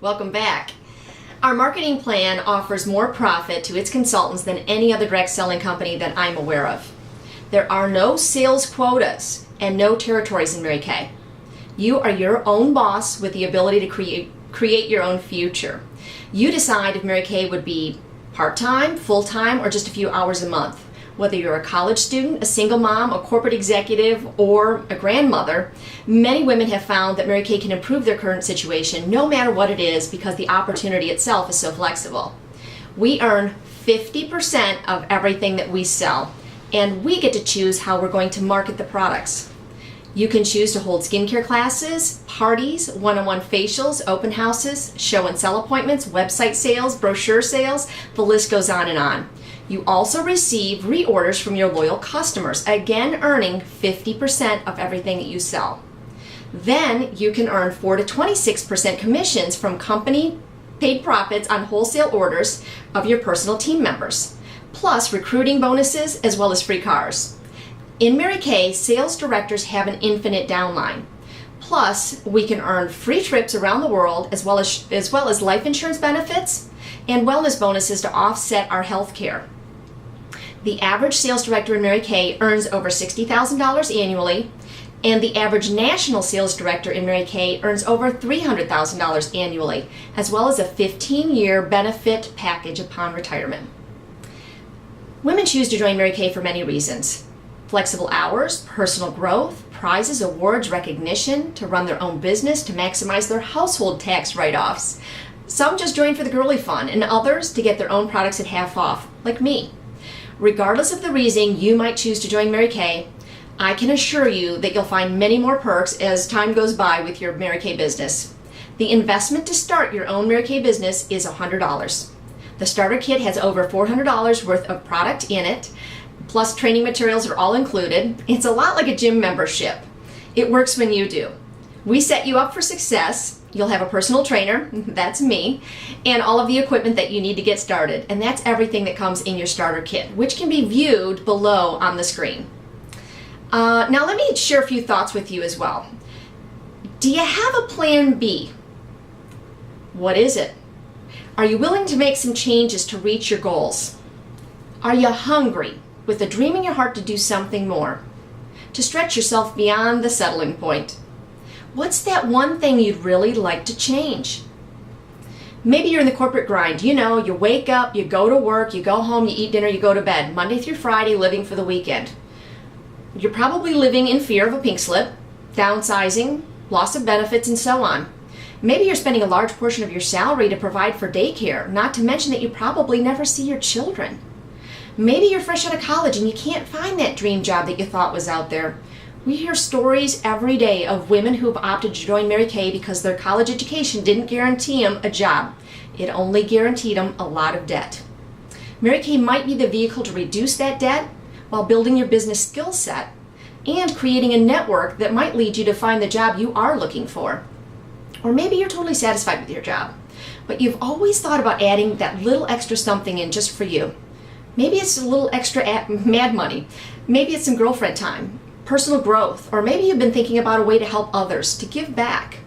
Welcome back. Our marketing plan offers more profit to its consultants than any other direct selling company that I'm aware of. There are no sales quotas and no territories in Mary Kay. You are your own boss with the ability to create your own future. You decide if Mary Kay would be part-time, full-time, or just a few hours a month. Whether you're a college student, a single mom, a corporate executive, or a grandmother, many women have found that Mary Kay can improve their current situation no matter what it is because the opportunity itself is so flexible. We earn 50% of everything that we sell, and we get to choose how we're going to market the products. You can choose to hold skincare classes, parties, one-on-one facials, open houses, show and sell appointments, website sales, brochure sales, the list goes on and on. You also receive reorders from your loyal customers, again earning 50% of everything that you sell. Then you can earn 4 to 26% commissions from company paid profits on wholesale orders of your personal team members, plus recruiting bonuses as well as free cars. In Mary Kay, sales directors have an infinite downline. Plus, we can earn free trips around the world as well as life insurance benefits and wellness bonuses to offset our health care. The average sales director in Mary Kay earns over $60,000 annually, and the average national sales director in Mary Kay earns over $300,000 annually, as well as a 15-year benefit package upon retirement. Women choose to join Mary Kay for many reasons. Flexible hours, personal growth, prizes, awards, recognition, to run their own business, to maximize their household tax write-offs. Some just join for the girly fun, and others to get their own products at half off, like me. Regardless of the reason you might choose to join Mary Kay, I can assure you that you'll find many more perks as time goes by with your Mary Kay business. The investment to start your own Mary Kay business is $100. The starter kit has over $400 worth of product in it, plus training materials are all included. It's a lot like a gym membership. It works when you do. We set you up for success. You'll have a personal trainer, that's me, and all of the equipment that you need to get started. And that's everything that comes in your starter kit, which can be viewed below on the screen. Now let me share a few thoughts with you as well. Do you have a plan B? What is it? Are you willing to make some changes to reach your goals? Are you hungry with a dream in your heart to do something more? To stretch yourself beyond the settling point? What's that one thing you'd really like to change? Maybe you're in the corporate grind. You know, you wake up, you go to work, you go home, you eat dinner, you go to bed, Monday through Friday, living for the weekend. You're probably living in fear of a pink slip, downsizing, loss of benefits, and so on. Maybe you're spending a large portion of your salary to provide for daycare, not to mention that you probably never see your children. Maybe you're fresh out of college and you can't find that dream job that you thought was out there. We hear stories every day of women who have opted to join Mary Kay because their college education didn't guarantee them a job. It only guaranteed them a lot of debt. Mary Kay might be the vehicle to reduce that debt while building your business skill set and creating a network that might lead you to find the job you are looking for. Or maybe you're totally satisfied with your job, but you've always thought about adding that little extra something in just for you. Maybe it's a little extra mad money. Maybe it's some girlfriend time, personal growth, or maybe you've been thinking about a way to help others, to give back.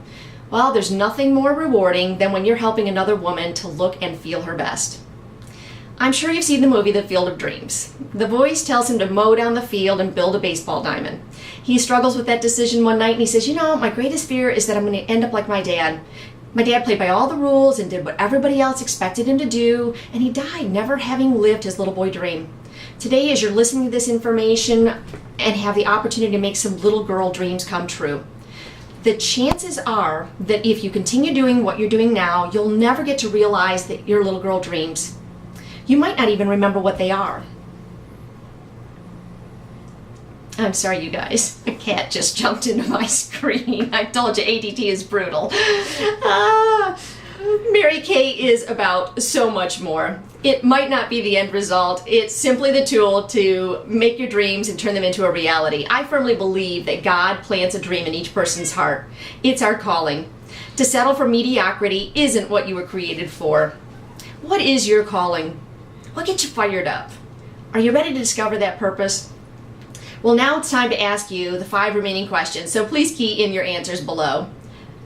Well, there's nothing more rewarding than when you're helping another woman to look and feel her best. I'm sure you've seen the movie The Field of Dreams. The voice tells him to mow down the field and build a baseball diamond. He struggles with that decision one night and he says, you know, my greatest fear is that I'm going to end up like my dad. My dad played by all the rules and did what everybody else expected him to do, and he died never having lived his little boy dream. Today, as you're listening to this information and have the opportunity to make some little girl dreams come true, the chances are that if you continue doing what you're doing now, you'll never get to realize that your little girl dreams. You might not even remember what they are. I'm sorry, you guys. A cat just jumped into my screen. I told you ADT is brutal. Mary Kay is about so much more. It might not be the end result. It's simply the tool to make your dreams and turn them into a reality. I firmly believe that God plants a dream in each person's heart. It's our calling. To settle for mediocrity isn't what you were created for. What is your calling? What gets you fired up? Are you ready to discover that purpose? Well, now it's time to ask you the 5 remaining questions, so please key in your answers below.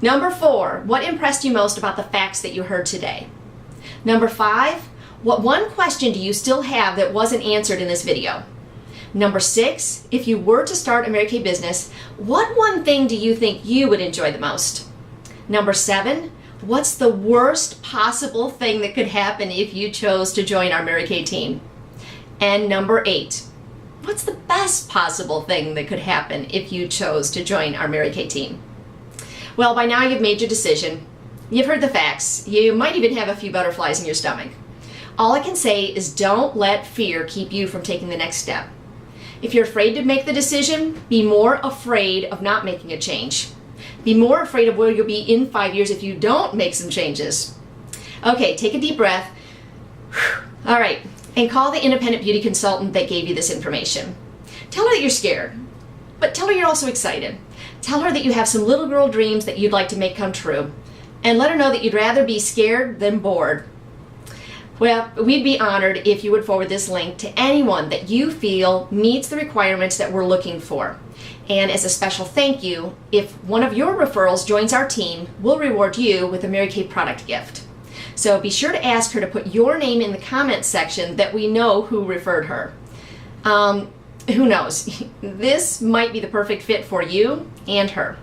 Number 4, what impressed you most about the facts that you heard today? Number 5, what one question do you still have that wasn't answered in this video? Number 6, if you were to start a Mary Kay business, what one thing do you think you would enjoy the most? Number 7, what's the worst possible thing that could happen if you chose to join our Mary Kay team? And number 8, what's the best possible thing that could happen if you chose to join our Mary Kay team? Well, by now you've made your decision. You've heard the facts. You might even have a few butterflies in your stomach. All I can say is don't let fear keep you from taking the next step. If you're afraid to make the decision, be more afraid of not making a change. Be more afraid of where you'll be in 5 years if you don't make some changes. Okay, take a deep breath. All right, and call the independent beauty consultant that gave you this information. Tell her that you're scared, but tell her you're also excited. Tell her that you have some little girl dreams that you'd like to make come true. And let her know that you'd rather be scared than bored. Well, we'd be honored if you would forward this link to anyone that you feel meets the requirements that we're looking for. And as a special thank you, if one of your referrals joins our team, we'll reward you with a Mary Kay product gift. So be sure to ask her to put your name in the comments section that we know who referred her. Who knows? This might be the perfect fit for you and her.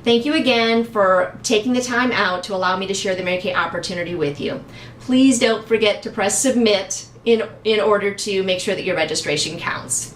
Thank you again for taking the time out to allow me to share the Mary Kay opportunity with you. Please don't forget to press submit in order to make sure that your registration counts.